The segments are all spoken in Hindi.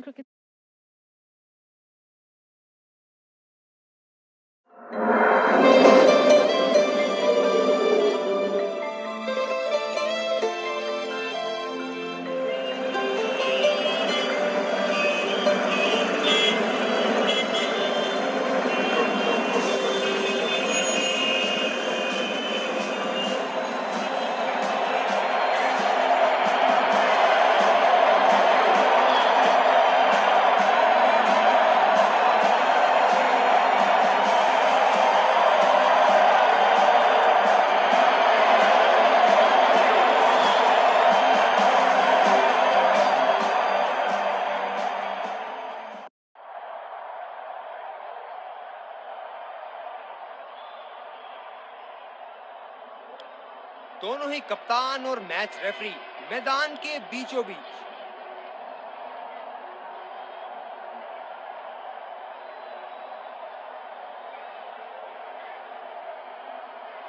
क्रिकेट दोनों ही कप्तान और मैच रेफरी मैदान के बीचों बीच।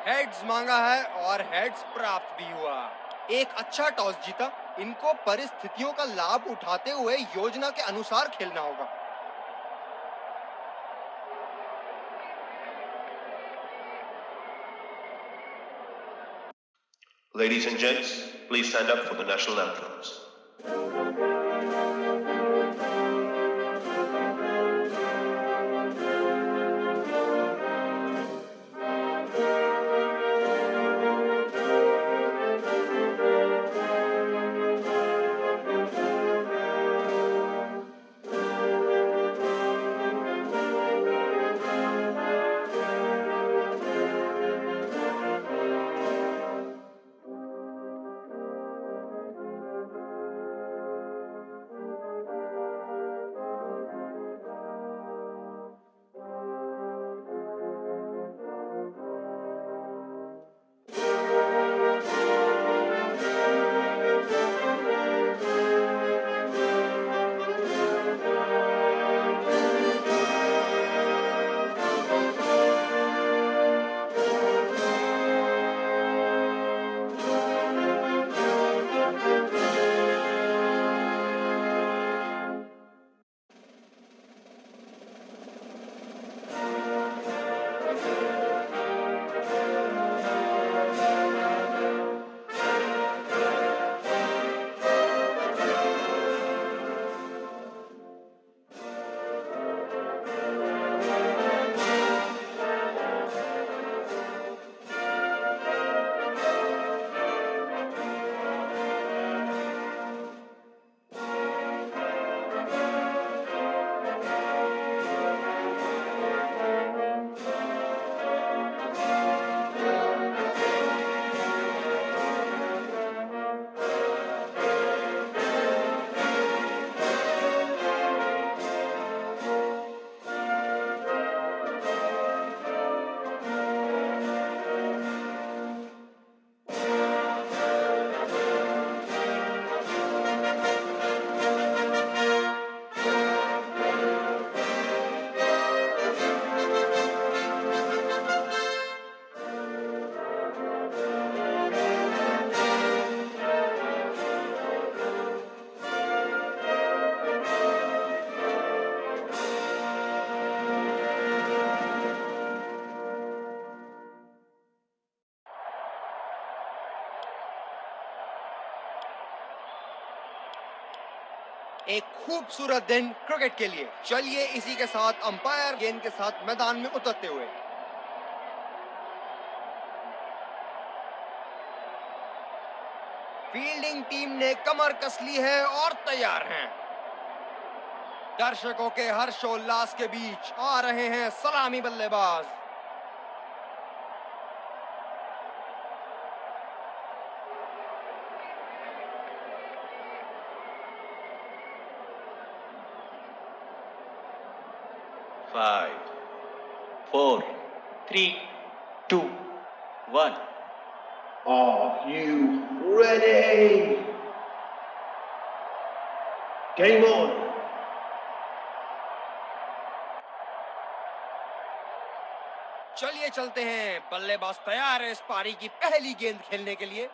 हेड्स मांगा है और हेड्स प्राप्त भी हुआ। एक अच्छा टॉस जीता। इनको परिस्थितियों का लाभ उठाते हुए योजना के अनुसार खेलना होगा। Ladies and gents, please stand up for the national anthems. एक खूबसूरत दिन क्रिकेट के लिए। चलिए इसी के साथ अंपायर गेंद के साथ मैदान में उतरते हुए। फील्डिंग टीम ने कमर कस ली है और तैयार हैं। दर्शकों के हर्षोल्लास के बीच आ रहे हैं सलामी बल्लेबाज। Five, four, three, two, one. Are you ready? Game on. चलिए चलते हैं। बल्लेबाज तैयार है इस पारी की पहली गेंद खेलने के लिए।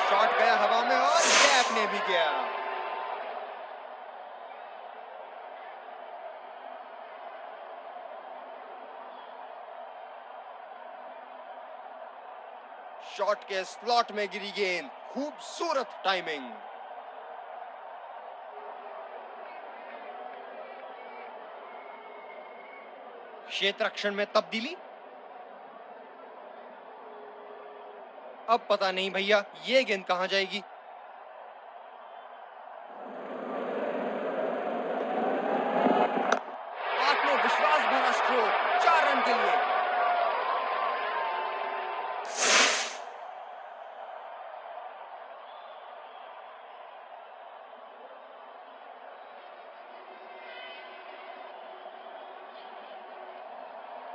शॉट गया हवा में और गैप ने भी गया। शॉट के स्लॉट में गिरी गेंद, खूबसूरत टाइमिंग। क्षेत्र रक्षण में तब्दीली। अब पता नहीं भैया ये गेंद कहां जाएगी। आत्मविश्वास भरा स्ट्रोक, 4 रन के लिए।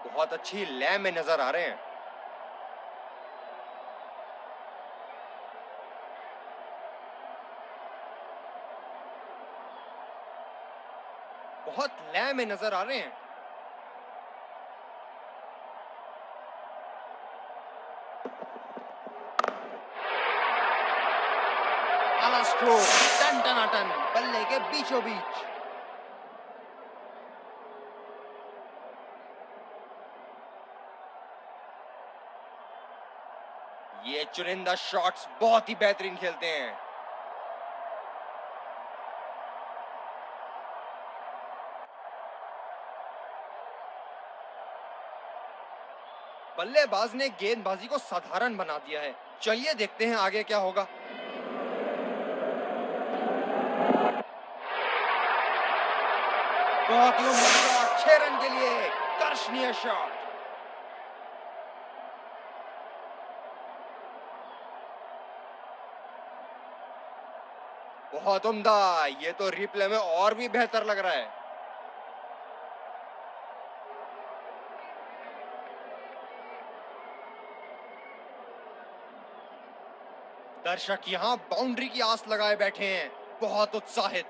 बहुत अच्छी लय में नजर आ रहे हैं। बहुत लय में नजर आ रहे हैं। आला स्ट्रोक, टन टनाटन, बल्ले के बीचों बीच। ये चुनिंदा शॉट्स बहुत ही बेहतरीन खेलते हैं। बल्लेबाज ने गेंदबाजी को साधारण बना दिया है। चलिए देखते हैं आगे क्या होगा। बहुत ही उम्दा शॉट, 6 रन के लिए, दर्शनीय शॉट। बहुत उम्दा, ये तो रिप्ले में और भी बेहतर लग रहा है। दर्शक यहां बाउंड्री की आस लगाए बैठे हैं, बहुत उत्साहित।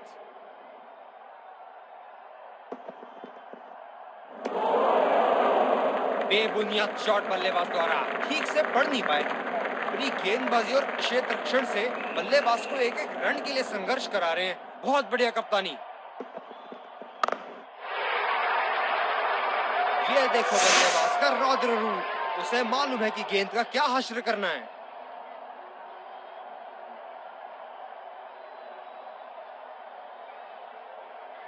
बेबुनियाद शॉट बल्लेबाज द्वारा, ठीक से पढ़ नहीं पाए। अपनी गेंदबाजी और क्षेत्र रक्षण से बल्लेबाज को एक एक रन के लिए संघर्ष करा रहे हैं। बहुत बढ़िया कप्तानी। ये देखो बल्लेबाज का रौद्र रूप, उसे मालूम है कि गेंद का क्या हश्र करना है।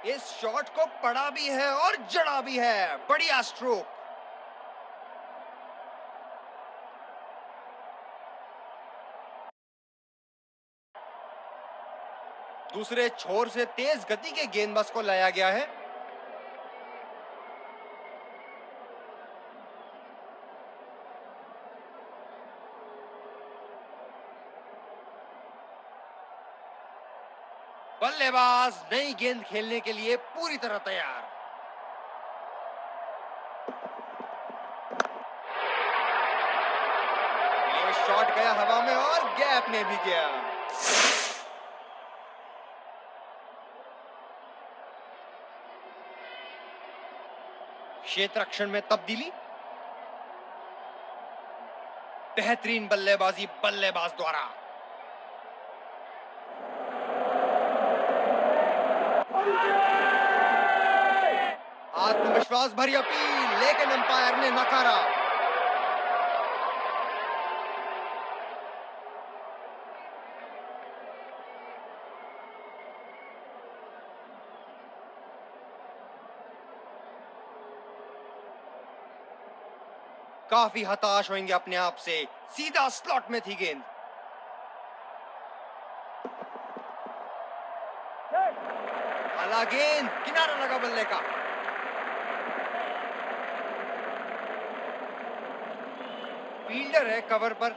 इस शॉट को पढ़ा भी है और जड़ा भी है। बढ़िया स्ट्रोक। दूसरे छोर से तेज गति के गेंदबाज को लाया गया है। बल्लेबाज नई गेंद खेलने के लिए पूरी तरह तैयार। ये शॉट गया हवा में और गैप में भी गया। क्षेत्र रक्षण में तब्दीली। बेहतरीन बल्लेबाजी बल्लेबाज द्वारा। आत्मविश्वास भरी अपील, लेकिन अंपायर ने नकारा। काफी हताश होंगे अपने आप से। सीधा स्लॉट में थी गेंद। अला गेंद, किनारा लगा बल्ले का। फील्डर है कवर पर।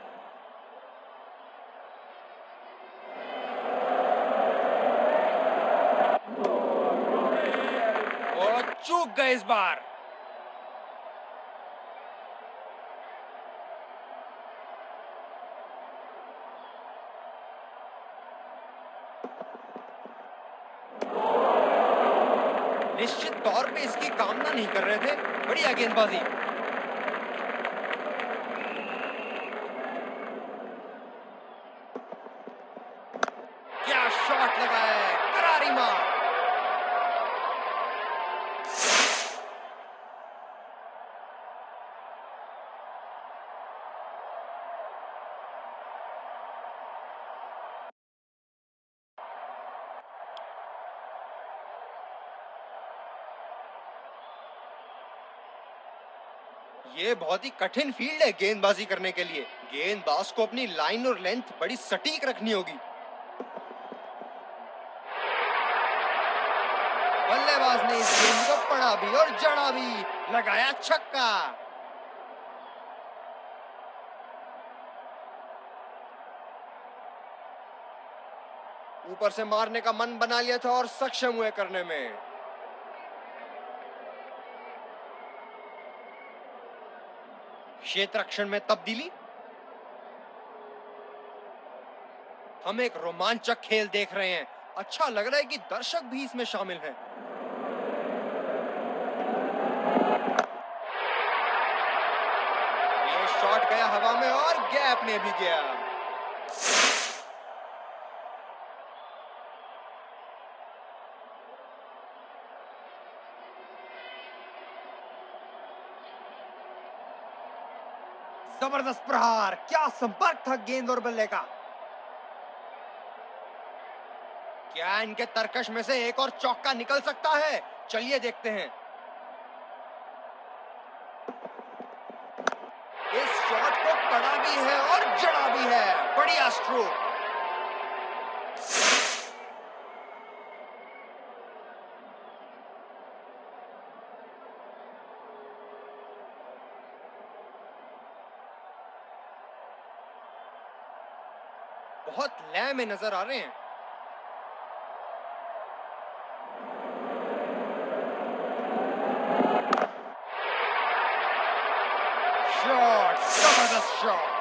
और चूक गए इस बार। निश्चित तौर पे इसकी कामना नहीं कर रहे थे। बढ़िया गेंदबाजी। ये बहुत ही कठिन फील्ड है गेंदबाजी करने के लिए। गेंदबाज को अपनी लाइन और लेंथ बड़ी सटीक रखनी होगी। बल्लेबाज ने इस गेंद को पढ़ा भी और जड़ा भी, लगाया छक्का। ऊपर से मारने का मन बना लिया था और सक्षम हुए करने में। क्षेत्र रक्षण में तब्दीली। हम एक रोमांचक खेल देख रहे हैं। अच्छा लग रहा है कि दर्शक भी इसमें शामिल हैं। ये शॉट गया हवा में और गैप में भी गया। जबरदस्त प्रहार, क्या संपर्क था गेंद और बल्ले का। क्या इनके तरकश में से एक और चौका निकल सकता है? चलिए देखते हैं। इस शॉट को पड़ा भी है और जड़ा भी है। बढ़िया स्ट्रोक। बहुत लय में नजर आ रहे हैं। शॉट, जबरदस्त शॉट।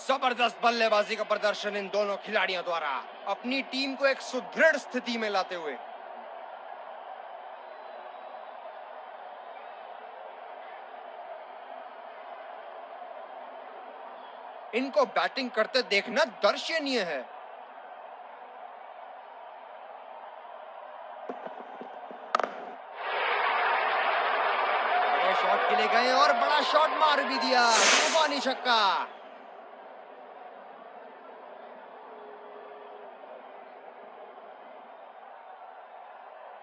जबरदस्त बल्लेबाजी का प्रदर्शन इन दोनों खिलाड़ियों द्वारा, अपनी टीम को एक सुदृढ़ स्थिति में लाते हुए। इनको बैटिंग करते देखना दर्शनीय है। बड़े शॉट के लिए गए और बड़ा शॉट मार भी दिया। तूफानी छक्का।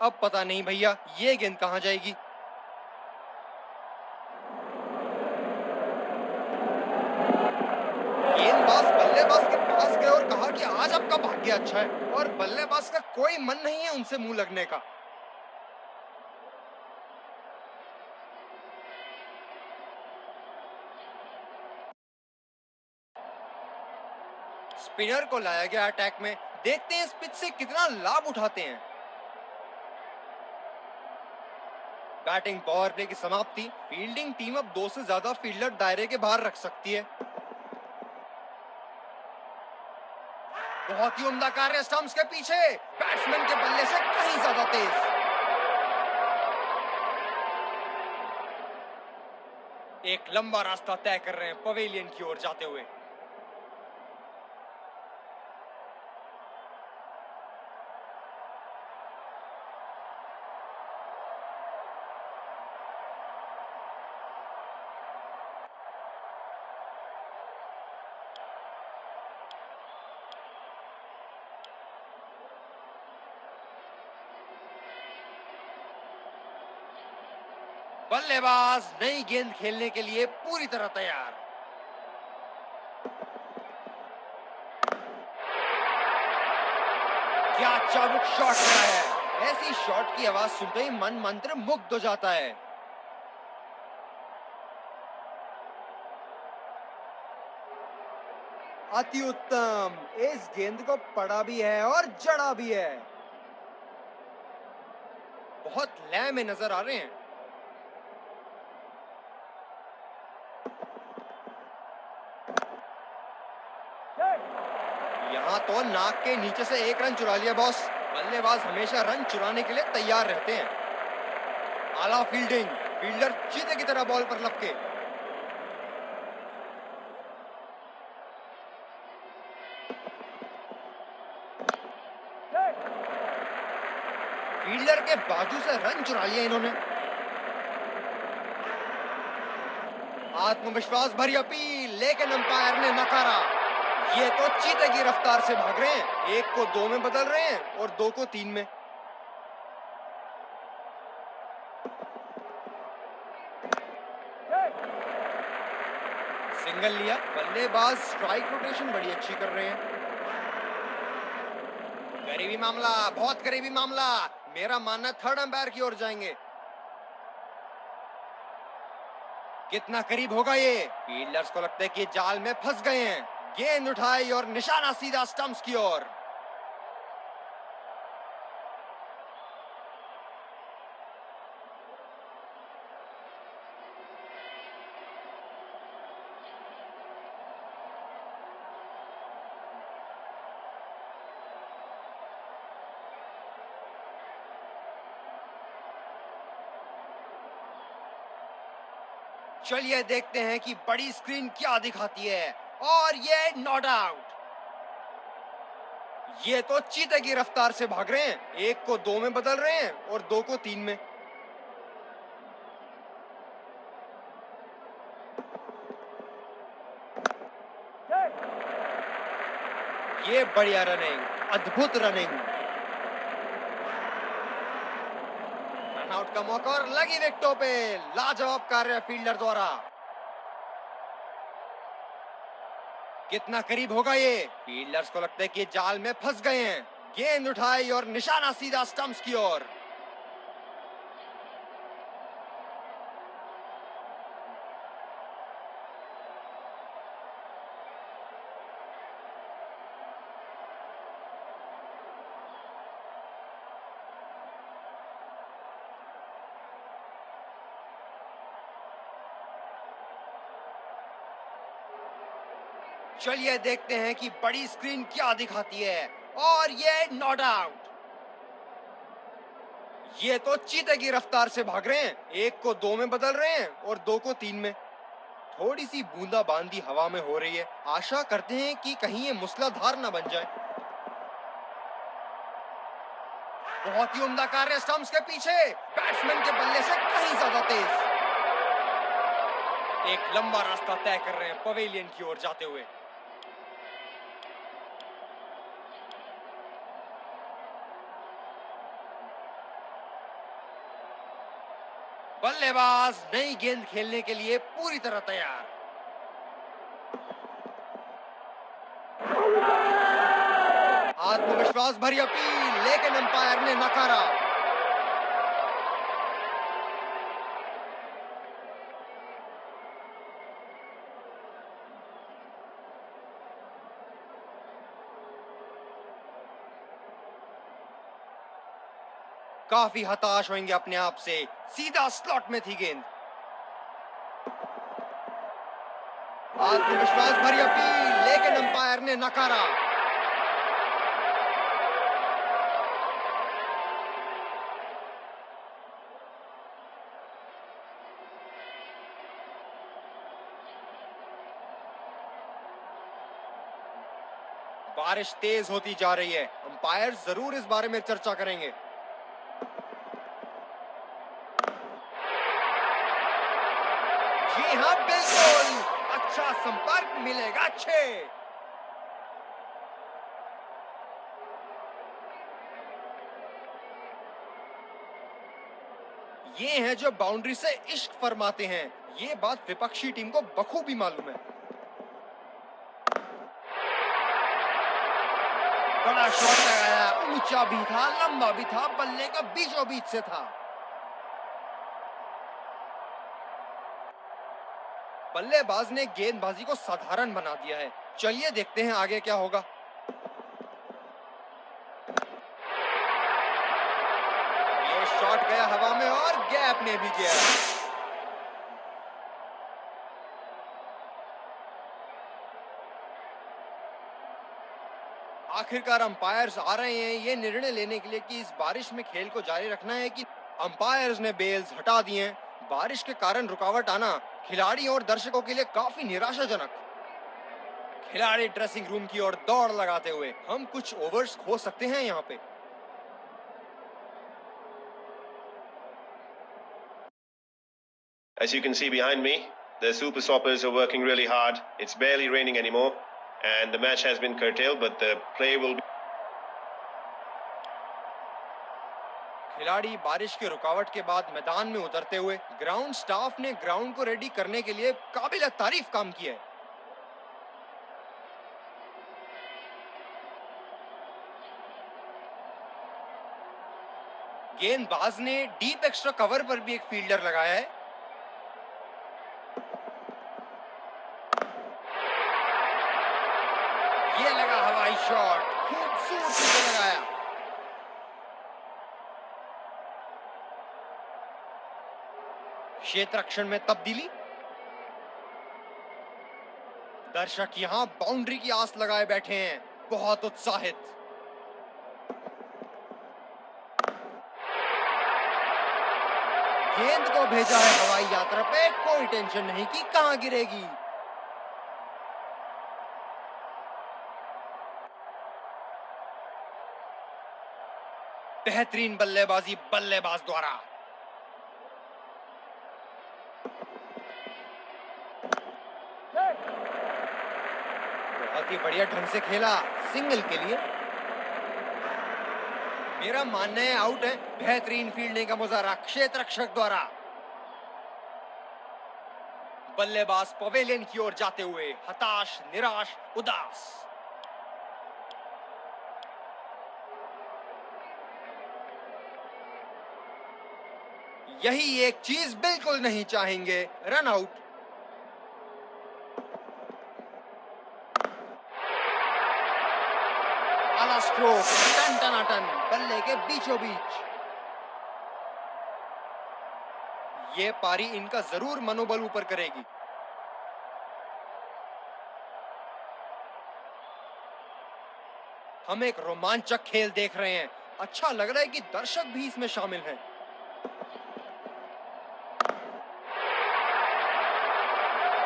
अब पता नहीं भैया ये गेंद कहां जाएगी। गेंदबाज बल्लेबाज के पास गए और कहा कि आज आपका भाग्य अच्छा है, और बल्लेबाज का कोई मन नहीं है उनसे मुंह लगने का। स्पिनर को लाया गया अटैक में। देखते हैं इस पिच से कितना लाभ उठाते हैं। बैटिंग पावर प्ले की समाप्ति। फील्डिंग टीम अब 2 से ज्यादा फील्डर दायरे के बाहर रख सकती है। बहुत ही उम्दा कार्य स्टंप्स के पीछे। बैट्समैन के बल्ले से कहीं ज्यादा तेज। एक लंबा रास्ता तय कर रहे हैं पवेलियन की ओर जाते हुए। बल्लेबाज नई गेंद खेलने के लिए पूरी तरह तैयार। क्या चाबुक शॉट रहा है। ऐसी शॉट की आवाज सुनते ही मन मंत्र मुग्ध हो जाता है। अति उत्तम। इस गेंद को पड़ा भी है और जड़ा भी है। बहुत लय में नजर आ रहे हैं। यहाँ तो नाक के नीचे से एक रन चुरा लिया बॉस। बल्लेबाज हमेशा रन चुराने के लिए तैयार रहते हैं। आला फील्डिंग। फील्डर चीते की तरह बॉल पर लपके। फील्डर के बाजू से रन चुरा लिया इन्होंने। आत्मविश्वास भरी अपील, लेकिन अंपायर ने नकारा। ये तो चीते की रफ्तार से भाग रहे हैं। 1 को 2 में बदल रहे हैं और 2 को 3 में। सिंगल लिया। बल्लेबाज स्ट्राइक रोटेशन बड़ी अच्छी कर रहे हैं। करीबी मामला, बहुत करीबी मामला। मेरा मानना थर्ड अंपायर की ओर जाएंगे। कितना करीब होगा ये? फील्डर्स को लगता है कि जाल में फंस गए हैं। गेंद उठाई और निशाना सीधा स्टंप्स की ओर। चलिए देखते हैं कि बड़ी स्क्रीन क्या दिखाती है। और ये नॉट आउट। ये तो चीते की रफ्तार से भाग रहे हैं। एक को दो में बदल रहे हैं और दो को तीन में। ये बढ़िया रनिंग, अद्भुत रनिंग। रनआउट का मौका और लगी विकेटों पे। लाजवाब कार्य फील्डर द्वारा। कितना करीब होगा ये? फील्डर्स को लगता है कि जाल में फंस गए हैं। गेंद उठाई और निशाना सीधा स्टंप्स की ओर। चलिए देखते हैं कि बड़ी स्क्रीन क्या दिखाती है। और ये नॉट आउट। ये तो चीते की रफ्तार से भाग रहे हैं। एक को दो में बदल रहे हैं और दो को तीन में। थोड़ी सी बूंदाबांदी हवा में हो रही है। आशा करते हैं कि कहीं ये मूसलाधार ना बन जाए। बहुत ही उम्दा कार्य स्टंप्स के पीछे। बैट्समैन के बल्ले से कहीं ज्यादा तेज। एक लंबा रास्ता तय कर रहे हैं पवेलियन की ओर जाते हुए। बल्लेबाज नई गेंद खेलने के लिए पूरी तरह तैयार। आत्मविश्वास भरी अपील, लेकिन अंपायर ने नकारा। काफी हताश होंगे अपने आप से। सीधा स्लॉट में थी गेंद। आत्मविश्वास भरी अपील, लेकिन अंपायर ने नकारा। बारिश तेज होती जा रही है। अंपायर जरूर इस बारे में चर्चा करेंगे। जी हाँ, बिल्कुल। अच्छा संपर्क मिलेगा 6। ये हैं जो बाउंड्री से इश्क फरमाते हैं। ये बात विपक्षी टीम को बखूबी मालूम है। बड़ा शॉट लगाया। ऊंचा भी था, लंबा भी था, बल्ले का बीचों बीच से था। बल्लेबाज ने गेंदबाजी को साधारण बना दिया है। चलिए देखते हैं आगे क्या होगा। ये शॉट गया हवा में और गैप में भी गया। आखिरकार अंपायर्स आ रहे हैं ये निर्णय लेने के लिए कि इस बारिश में खेल को जारी रखना है कि। अंपायर्स ने बेल्स हटा दिए हैं। बारिश के कारण रुकावट आना खिलाड़ियों और दर्शकों के लिए काफी निराशाजनक। खिलाड़ी ड्रेसिंग रूम की ओर दौड़ लगाते हुए। हम कुछ ओवर्स खो सकते हैं यहाँ पे। As you can see behind me, the Super Swappers are working really hard. It's barely raining anymore, and the match has been curtailed, but the play will be. खिलाड़ी बारिश की रुकावट के बाद मैदान में उतरते हुए। ग्राउंड स्टाफ ने ग्राउंड को रेडी करने के लिए काबिल तारीफ काम किया है। गेंदबाज ने डीप एक्स्ट्रा कवर पर भी एक फील्डर लगाया है। ये लगा हवाई शॉट, खूबसूरती से लगाया। क्षेत्र रक्षण में तब्दीली। दर्शक यहां बाउंड्री की आस लगाए बैठे हैं, बहुत उत्साहित। गेंद को भेजा है हवाई यात्रा पे, कोई टेंशन नहीं कि कहां गिरेगी। बेहतरीन बल्लेबाजी बल्लेबाज द्वारा। बहुत ही बढ़िया ढंग से खेला, सिंगल के लिए। मेरा मानना है आउट है। बेहतरीन फील्डिंग का मुजाहरा क्षेत्र रक्षक द्वारा। बल्लेबाज पवेलियन की ओर जाते हुए हताश, निराश, उदास। यही एक चीज बिल्कुल नहीं चाहेंगे, रन आउट। आला स्ट्रोक, टन टनाटन, बल्ले के बीचों बीच। ये पारी इनका जरूर मनोबल ऊपर करेगी। हम एक रोमांचक खेल देख रहे हैं। अच्छा लग रहा है कि दर्शक भी इसमें शामिल हैं।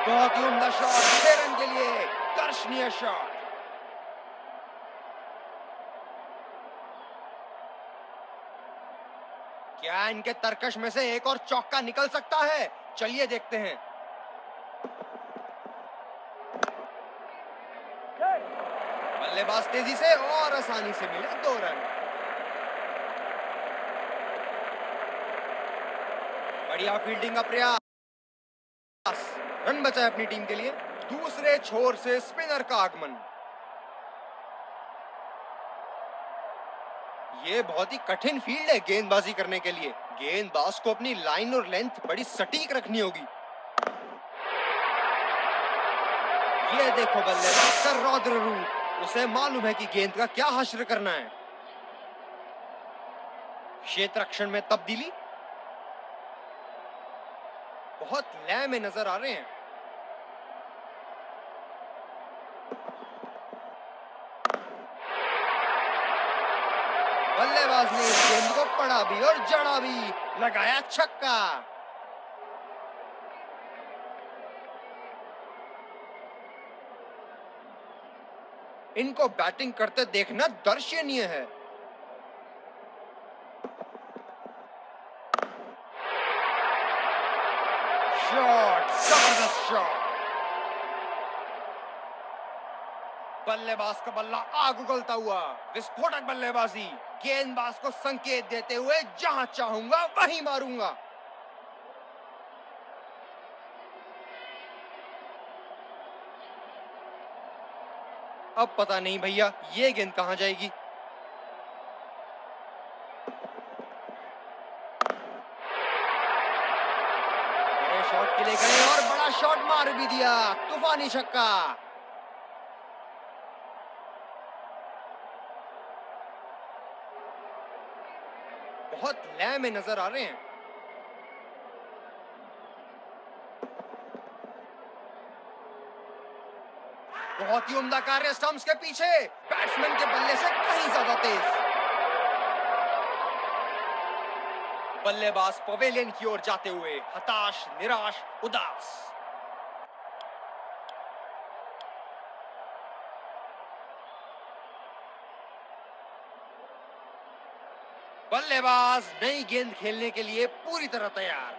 बहुत ही उम्दा शॉट, 6 रन के लिए दर्शनीय शॉट। क्या इनके तरकश में से एक और चौका निकल सकता है? चलिए देखते हैं। बल्लेबाज तेजी से और आसानी से मिले 2 रन। बढ़िया फील्डिंग का प्रयास, रन बचाए अपनी टीम के लिए। दूसरे छोर से स्पिनर का आगमन। ये बहुत ही कठिन फील्ड है गेंदबाजी करने के लिए। गेंदबाज को अपनी लाइन और लेंथ बड़ी सटीक रखनी होगी। ये देखो बल्लेबाज का रौद्र रूप, उसे मालूम है कि गेंद का क्या हश्र करना है। क्षेत्र रक्षण में तब्दीली। बहुत लय में नजर आ रहे हैं। बल्लेबाज ने इस गेंद को पढ़ा भी और जड़ा भी, लगाया छक्का। इनको बैटिंग करते देखना दर्शनीय है। शॉट, जबरदस्त शॉट। बल्लेबाज का बल्ला आग उगलता हुआ, विस्फोटक बल्लेबाजी। गेंदबाज को संकेत देते हुए जहां चाहूंगा वहीं मारूंगा। अब पता नहीं भैया ये गेंद कहां जाएगी। बड़े शॉट के लिए गए और बड़ा शॉट मार भी दिया, तूफानी छक्का। बहुत लय में नजर आ रहे हैं। बहुत ही उम्दा कार्य स्टंप्स के पीछे, बैट्समैन के बल्ले से कहीं ज्यादा तेज। बल्लेबाज पवेलियन की ओर जाते हुए हताश, निराश, उदास। बल्लेबाज नई गेंद खेलने के लिए पूरी तरह तैयार।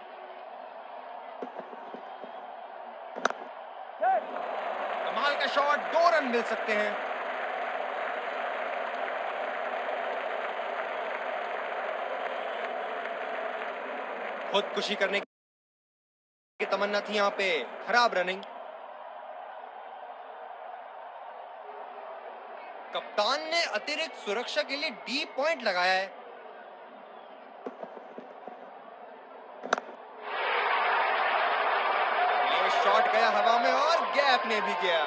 कमाल का शॉट, 2 रन मिल सकते हैं। खुदकुशी करने की तमन्ना थी यहां पे, खराब रनिंग। कप्तान ने अतिरिक्त सुरक्षा के लिए डी पॉइंट लगाया है। गया।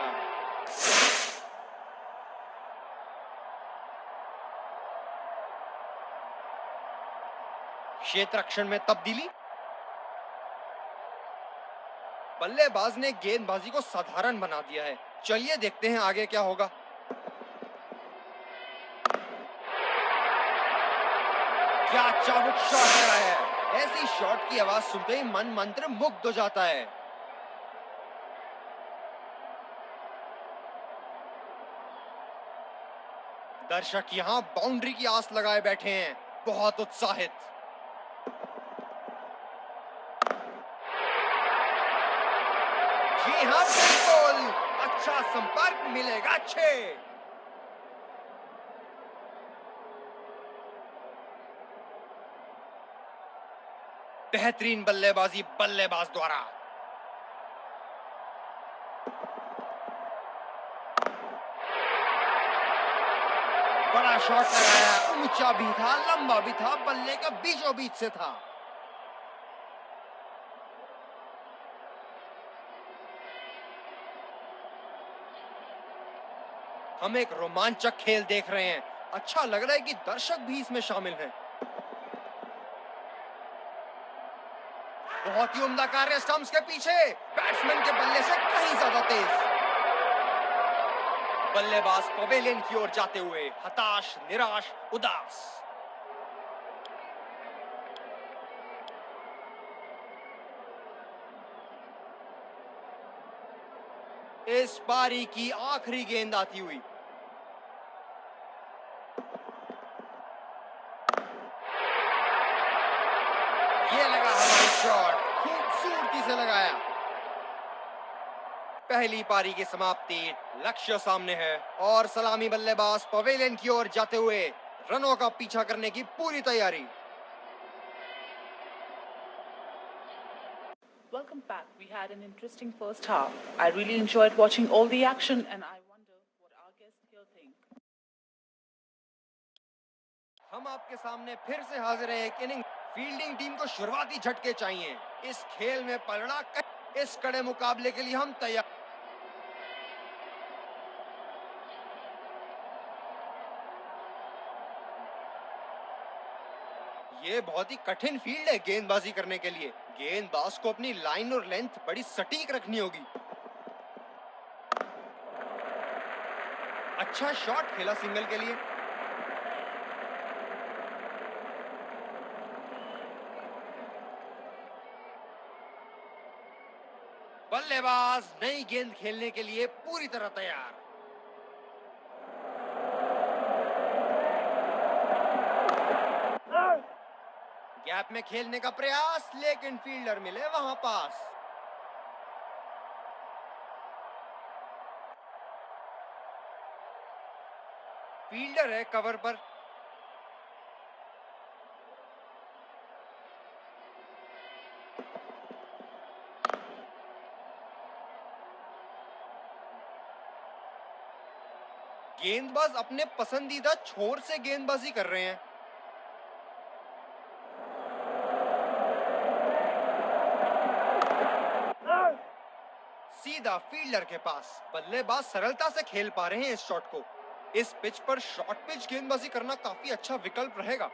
क्षेत्र रक्षण में तब्दीली। बल्लेबाज ने गेंदबाजी को साधारण बना दिया है। चलिए देखते हैं आगे क्या होगा। क्या चाबुक शॉट लगाया है। ऐसी शॉट की आवाज सुनते ही मन मंत्र मुग्ध हो जाता है। दर्शक यहां बाउंड्री की आस लगाए बैठे हैं, बहुत उत्साहित। जी हां, बिल्कुल अच्छा संपर्क मिलेगा। 6। बेहतरीन बल्लेबाजी बल्लेबाज द्वारा। बड़ा शॉट लगाया, ऊंचा भी था, लंबा भी था, बल्ले का बीचों बीच से था। हम एक रोमांचक खेल देख रहे हैं। अच्छा लग रहा है कि दर्शक भी इसमें शामिल हैं। बहुत ही उम्दा कार्य स्टंप्स के पीछे, बैट्समैन के बल्ले से कहीं ज्यादा तेज। बल्लेबाज पवेलियन की ओर जाते हुए हताश, निराश, उदास। इस पारी की आखिरी गेंद आती हुई। ये लगा हवाई शॉट, खूबसूरती से लगाया। पहली पारी की समाप्ति, लक्ष्य सामने है और सलामी बल्लेबाज पवेलियन की ओर जाते हुए रनों का पीछा करने की पूरी तैयारी। Welcome back. We had an interesting first half. I really enjoyed watching all the action and I wonder what our guests here think. हम आपके सामने फिर से हाजिर है एक इनिंग। फील्डिंग टीम को शुरुआती झटके चाहिए। इस खेल में पलड़ा, इस कड़े मुकाबले के लिए हम तैयार। ये बहुत ही कठिन फील्ड है गेंदबाजी करने के लिए। गेंदबाज को अपनी लाइन और लेंथ बड़ी सटीक रखनी होगी। अच्छा शॉट खेला सिंगल के लिए। बल्लेबाज नई गेंद खेलने के लिए पूरी तरह तैयार। गैप में खेलने का प्रयास, लेकिन फील्डर मिले वहां पास। फील्डर है कवर पर। गेंदबाज अपने पसंदीदा छोर से गेंदबाजी कर रहे हैं। सीधा फील्डर के पास। बल्लेबाज सरलता से खेल पा रहे हैं इस शॉट को। इस पिच पर शॉर्ट पिच गेंदबाजी करना काफी अच्छा विकल्प रहेगा।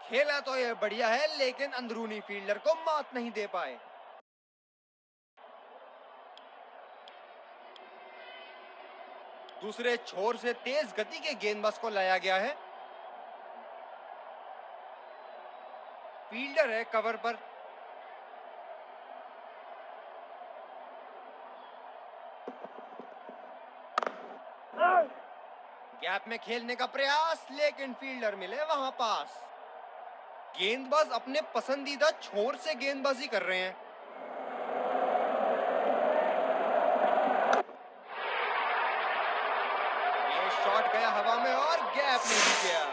खेला तो यह बढ़िया है, लेकिन अंदरूनी फील्डर को मात नहीं दे पाए। दूसरे छोर से तेज गति के गेंदबाज को लाया गया है। फील्डर है कवर पर। गैप में खेलने का प्रयास, लेकिन फील्डर मिले वहां पास। गेंदबाज अपने पसंदीदा छोर से गेंदबाजी कर रहे हैं। ये शॉट गया हवा में और गैप में भी गया।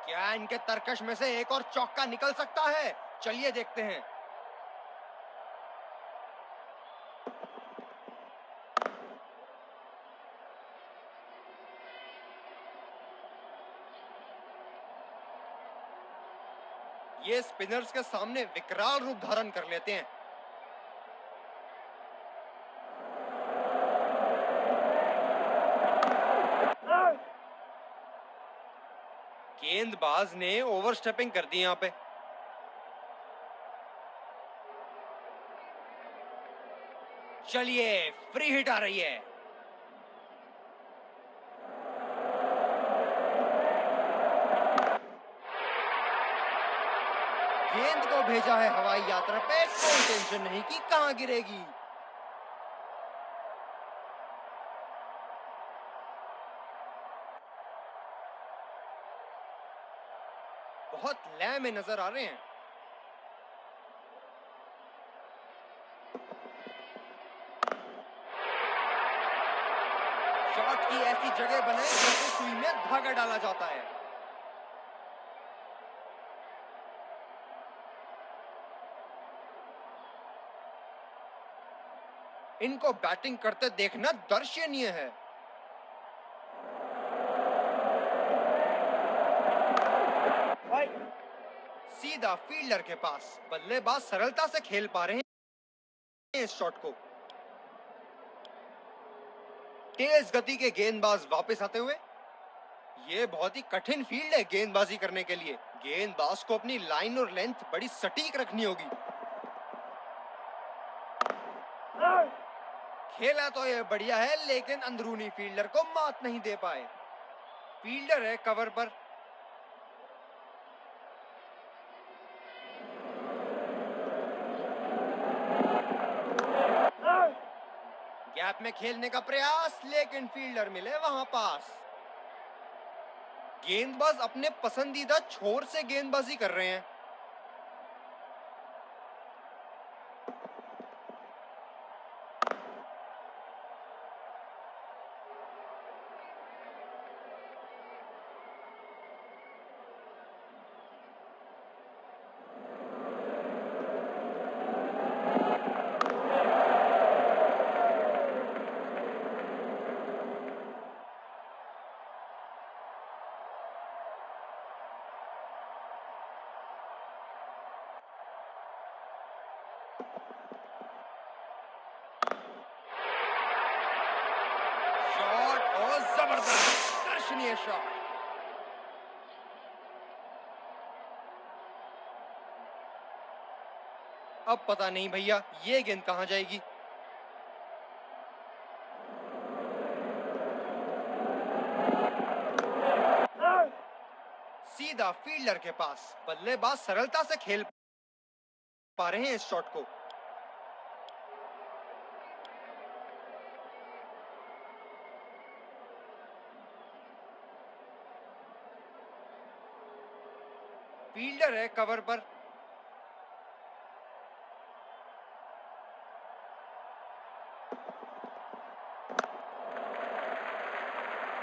क्या इनके तरकश में से एक और चौका निकल सकता है? चलिए देखते हैं। ये स्पिनर्स के सामने विकराल रूप धारण कर लेते हैं। गेंदबाज ने ओवरस्टेपिंग कर दी यहां पे। चलिए, फ्री हिट आ रही है। गेंद को भेजा है हवाई यात्रा पे, कोई टेंशन नहीं कि कहां गिरेगी। बहुत लय में नजर आ रहे हैं। शॉट की ऐसी जगह बनाए जैसे सुई में धागा डाला जाता है। इनको बैटिंग करते देखना दर्शनीय है। सीधा फील्डर के पास। बल्लेबाज सरलता से खेल पा रहे हैं इस शॉट को। तेज गति के गेंदबाज वापस आते हुए। ये बहुत ही कठिन फील्ड है गेंदबाजी करने के लिए। गेंदबाज को अपनी लाइन और लेंथ बड़ी सटीक रखनी होगी। खेला तो ये बढ़िया है, लेकिन अंदरूनी फील्डर को मात नहीं दे पाए। फील्डर है कवर पर। गैप में खेलने का प्रयास, लेकिन फील्डर मिले वहां पास। गेंदबाज अपने पसंदीदा छोर से गेंदबाजी कर रहे हैं। शॉट और जबरदस्त दर्शनीय शॉट। अब पता नहीं भैया ये गेंद कहां जाएगी। सीधा फील्डर के पास। बल्लेबाज सरलता से खेल पा रहे हैं इस शॉट को। फील्डर है कवर पर।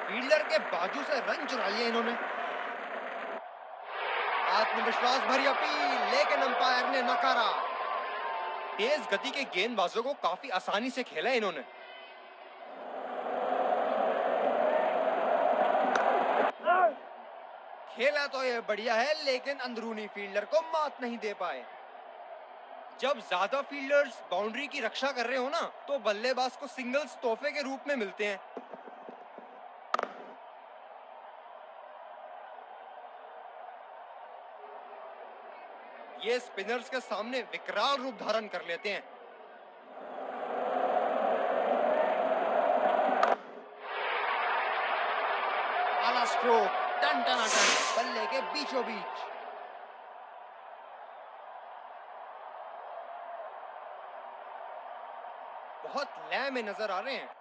फील्डर के बाजू से रन चुरा लिया इन्होंने। आत्मविश्वास भरी अपील, लेकिन अंपायर ने नकारा। तेज गति के गेंदबाजों को काफी आसानी से खेला इन्होंने। खेला तो ये बढ़िया है, लेकिन अंदरूनी फील्डर को मात नहीं दे पाए। जब ज्यादा फील्डर्स बाउंड्री की रक्षा कर रहे हो ना, तो बल्लेबाज को सिंगल्स तोहफे के रूप में मिलते हैं। ये स्पिनर्स के सामने विकराल रूप धारण कर लेते हैं। आला स्ट्रोक, टन टन बल्ले के बीचों बीच। बहुत लय में नजर आ रहे हैं।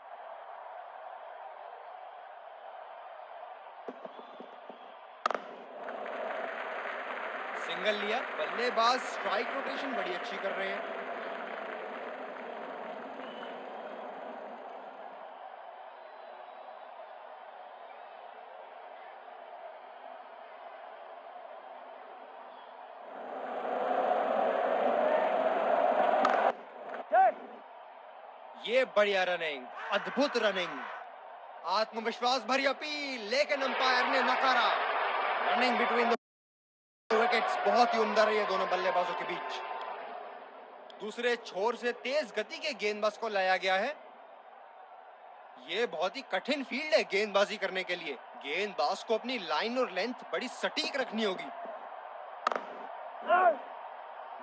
सिंगल लिया। बल्लेबाज स्ट्राइक रोटेशन बड़ी अच्छी कर रहे हैं। ये बढ़िया रनिंग, अद्भुत रनिंग, आत्मविश्वास भरी अपील, लेकिन अंपायर ने नकारा। रनिंग बिटवीन द विकेट्स बहुत ही उम्दा रही है दोनों बल्लेबाजों के बीच। दूसरे छोर से तेज गति के गेंदबाज को लाया गया है। ये बहुत ही कठिन फील्ड है गेंदबाजी करने के लिए। गेंदबाज को अपनी लाइन और लेंथ बड़ी सटीक रखनी होगी।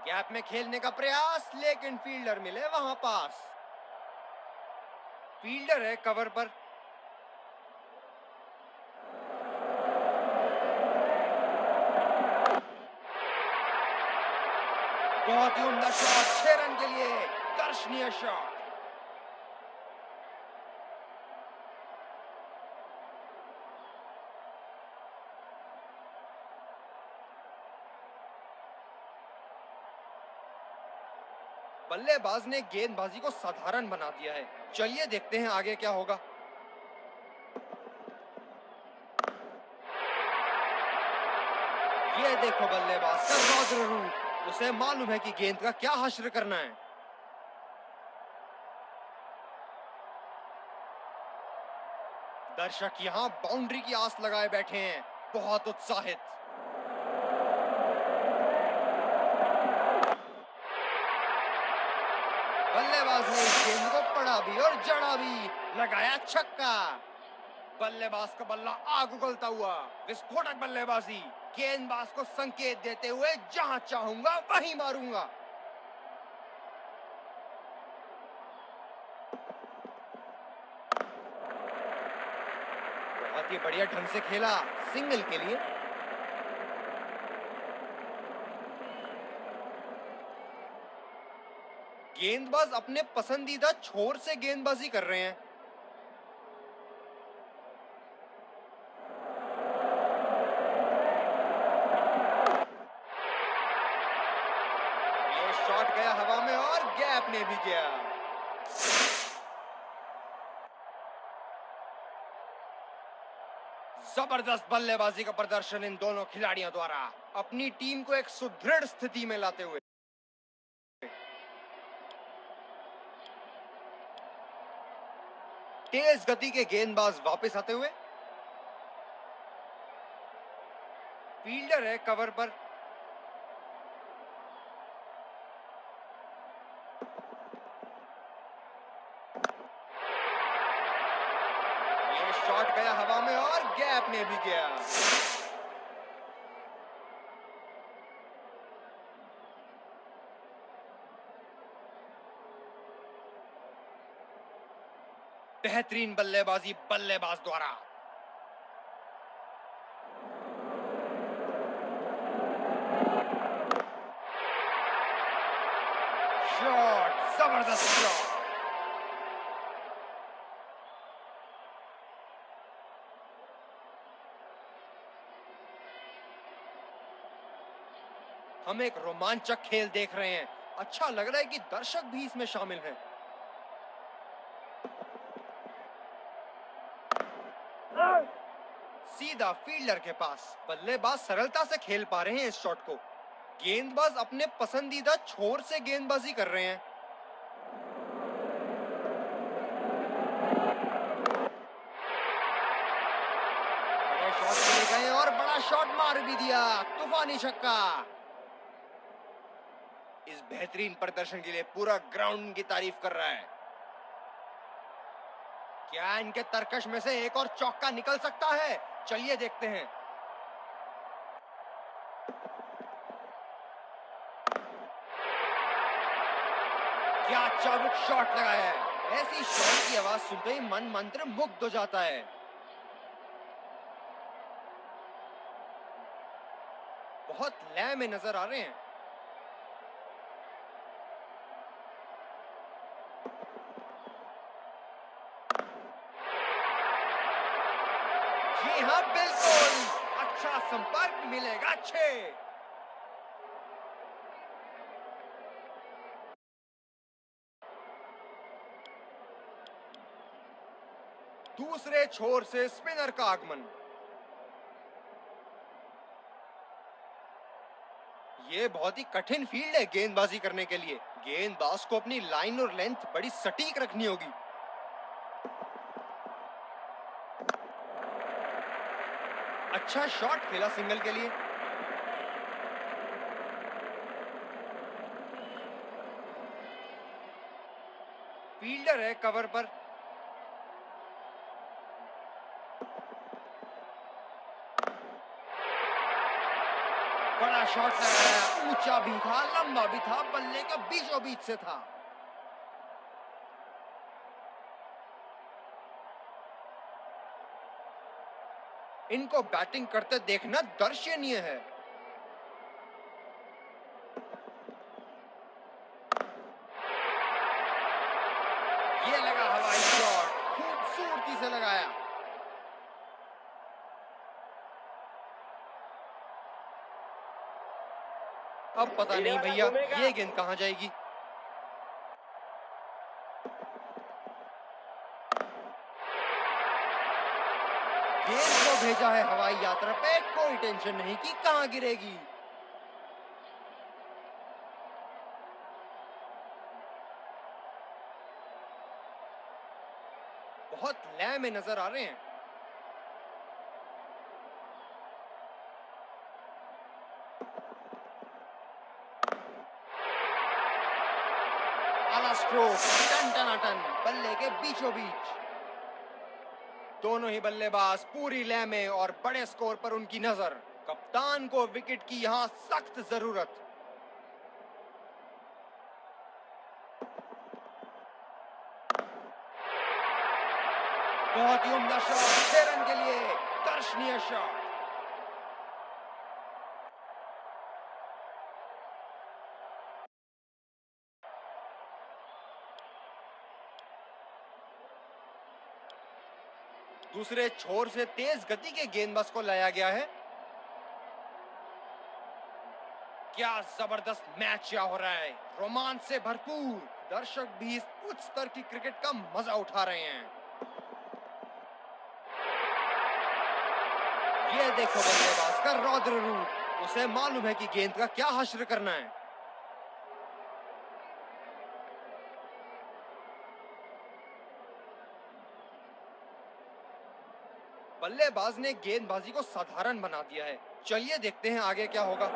गैप में खेलने का प्रयास, लेकिन फील्डर मिले वहां पास। फील्डर है कवर पर। बहुत ही उम्दा शॉट, 6 रन के लिए दर्शनीय शॉट। बल्लेबाज ने गेंदबाजी को साधारण बना दिया है। चलिए देखते हैं आगे क्या होगा। ये देखो बल्लेबाज का रौद्र रूप, उसे मालूम है कि गेंद का क्या हश्र करना है। दर्शक यहाँ बाउंड्री की आस लगाए बैठे हैं, बहुत उत्साहित। बल्लेबाज ने इस गेंद को पड़ा भी और जड़ा भी, लगाया छक्का। बल्लेबाज का बल्ला आग उगलता हुआ, विस्फोटक बल्लेबाजी, गेंदबाज को संकेत देते हुए जहां चाहूंगा वहीं मारूंगा। बहुत ही बढ़िया ढंग से खेला, सिंगल के लिए। गेंदबाज अपने पसंदीदा छोर से गेंदबाजी कर रहे हैं। ये शॉट गया हवा में और गैप में भी गया। जबरदस्त बल्लेबाजी का प्रदर्शन इन दोनों खिलाड़ियों द्वारा, अपनी टीम को एक सुदृढ़ स्थिति में लाते हुए। तेज गति के गेंदबाज वापस आते हुए। फील्डर है कवर पर। ये शॉट गया हवा में और गैप में भी गया। बेहतरीन बल्लेबाजी बल्लेबाज द्वारा। शॉट, जबरदस्त शॉट। हम एक रोमांचक खेल देख रहे हैं। अच्छा लग रहा है कि दर्शक भी इसमें शामिल हैं। सीधा फील्डर के पास। बल्लेबाज सरलता से खेल पा रहे हैं इस शॉट को। गेंदबाज अपने पसंदीदा छोर से गेंदबाजी कर रहे हैं। बड़े शॉट चले गए और बड़ा शॉट मार भी दिया, तूफानी छक्का। इस बेहतरीन प्रदर्शन के लिए पूरा ग्राउंड की तारीफ कर रहा है। क्या इनके तरकश में से एक और चौका निकल सकता है? चलिए देखते हैं। क्या चाबुक शॉट लगाया है। ऐसी शॉट की आवाज सुनते ही मन मंत्र मुग्ध हो जाता है। बहुत लय में नजर आ रहे हैं। जी हाँ, बिल्कुल अच्छा संपर्क मिलेगा। 6। दूसरे छोर से स्पिनर का आगमन। ये बहुत ही कठिन फील्ड है गेंदबाजी करने के लिए। गेंदबाज को अपनी लाइन और लेंथ बड़ी सटीक रखनी होगी। अच्छा शॉट खेला सिंगल के लिए। फील्डर है कवर पर। बड़ा शॉट लगाया, ऊंचा भी था, लंबा भी था, बल्ले के बीचों बीच से था। इनको बैटिंग करते देखना दर्शनीय है। ये लगा हवाई शॉट, खूबसूरती से लगाया। अब पता नहीं भैया ये गेंद कहां जाएगी। गेंद को भेजा है हवाई यात्रा पे, कोई टेंशन नहीं कि कहां गिरेगी। बहुत लय में नजर आ रहे हैं। आला स्ट्रोक, टन टनाटन, बल्ले के बीचों बीच। दोनों ही बल्लेबाज पूरी लय में और बड़े स्कोर पर उनकी नजर। कप्तान को विकेट की यहां सख्त जरूरत। बहुत ही उम्दा शॉट, 6 रन के लिए दर्शनीय शॉट। दूसरे छोर से तेज गति के गेंदबाज को लाया गया है। क्या जबरदस्त मैच हो रहा है, रोमांच से भरपूर। दर्शक भी इस उच्च स्तर की क्रिकेट का मजा उठा रहे हैं। ये देखो बल्लेबाज का रौद्र रूप, उसे मालूम है कि गेंद का क्या हश्र करना है। बल्लेबाज ने गेंदबाजी को साधारण बना दिया है। चलिए देखते हैं आगे क्या होगा।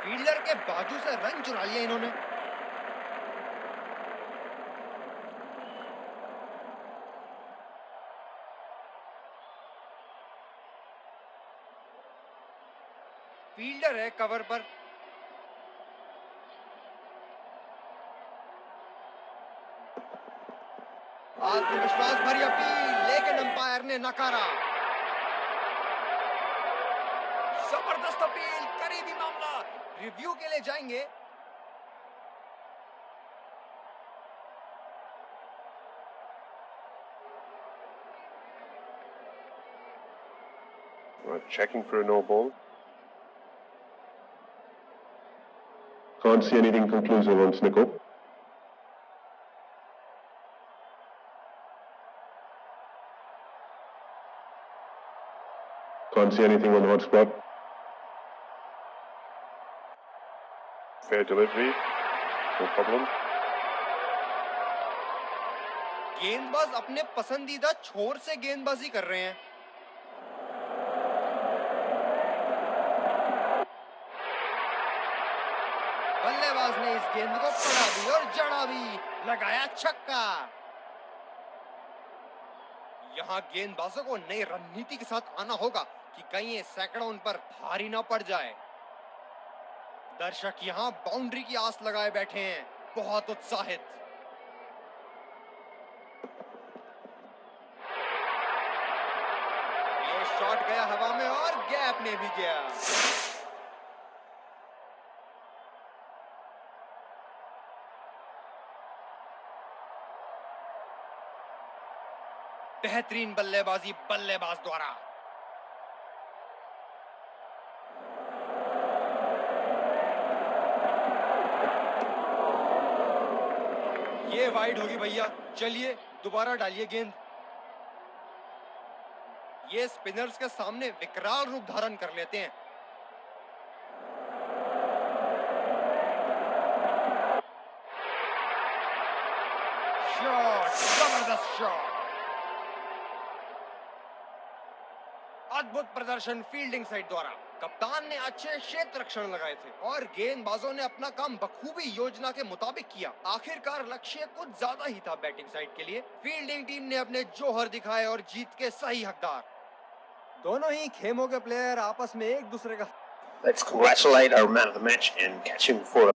फील्डर के बाजू से रन चुरा लिया इन्होंने। फील्डर है कवर पर। आत्मविश्वास भरी अपील, लेकिन अंपायर ने नकारा। जबरदस्त अपील, करीबी मामला, रिव्यू के लिए जाएंगे। Checking for a no ball. Can't see anything conclusive on Snicko. Can't see anything on hotspot. Fair delivery, no problem. गेंदबाज अपने पसंदीदा छोर से गेंदबाजी कर रहे हैं। बल्लेबाज ने इस गेंद को पड़ा भी और जड़ा भी, लगाया छक्का। यहाँ गेंदबाजों को नई रणनीति के साथ आना होगा कि कहीं ये सैकड़ों उन पर भारी ना पड़ जाए। दर्शक यहाँ बाउंड्री की आस लगाए बैठे हैं, बहुत उत्साहित। ये शॉट गया हवा में और गैप में भी गया। बेहतरीन बल्लेबाजी बल्लेबाज द्वारा। ये वाइड होगी भैया, चलिए दोबारा डालिए गेंद। ये स्पिनर्स के सामने विकराल रूप धारण कर लेते हैं। शॉट, जबरदस्त शॉट। अद्भुत प्रदर्शन फील्डिंग साइड द्वारा। कप्तान ने अच्छे क्षेत्र रक्षण लगाए थे और गेंदबाजों ने अपना काम बखूबी योजना के मुताबिक किया। आखिरकार लक्ष्य कुछ ज्यादा ही था बैटिंग साइड के लिए। फील्डिंग टीम ने अपने जौहर दिखाए और जीत के सही हकदार। दोनों ही खेमों के प्लेयर आपस में एक दूसरे का Let's congratulate our man of the match and catch him for